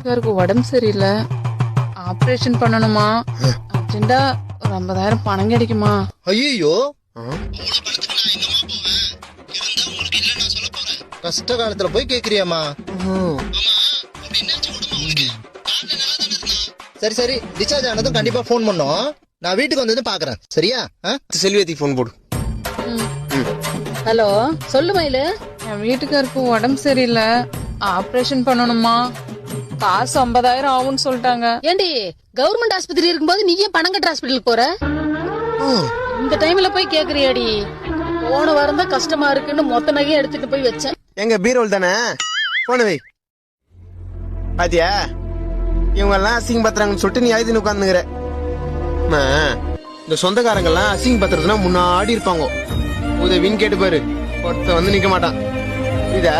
வீட்டுக்காருக்கு உடம்பு சரியில்லை, ஆபரேஷன் பண்ணணுமா, அர்ஜென்டா ஒரு 50,000 பணம் கிடைக்குமா? ஐயோ, கஷ்ட காலத்துல போய் கேக்குறியாமா? சரி சரி, டிஸ்சார்ஜ் ஆனதும் கண்டிப்பா போன் பண்ணோம். நான் வீட்டுக்கு வந்ததும் பாக்குறேன். சரியா? செல்வியத்துக்கு போன் போடு. ஹலோ, சொல்லு மயிலு. என் வீட்டுக்காருக்கு உடம்பு சரியில்லை, ஆபரேஷன் பண்ணணுமா, காசு 50,000 ஆகும்னு சொல்லிட்டாங்க. ஏண்டி, கவர்மெண்ட் ஆஸ்பத்திரி இருக்கும்போது நீ ஏன் பணம் கட்டுற ஹாஸ்பிட்டலுக்கு போற? இந்த டைம்ல போய் கேக்குறியாடி? போன வாரம் தான் கஷ்டமா இருக்குன்னு மொத்த நகையை எடுத்துட்டு போய் வச்சேன். எங்க பீரோல் தானே, போன வை. பாத்தியா, இவங்க எல்லாம் அசிங்க பத்துறாங்கன்னு சொல்லிட்டு நீ எழுதி உட்காந்துங்கிற. இந்த சொந்தக்காரங்க எல்லாம் அசிங்க பத்துறதுனா முன்னாடி இருப்பாங்க. உதவின்னு கேட்டு பாரு, ஒருத்த வந்து நிக்க மாட்டான். இதா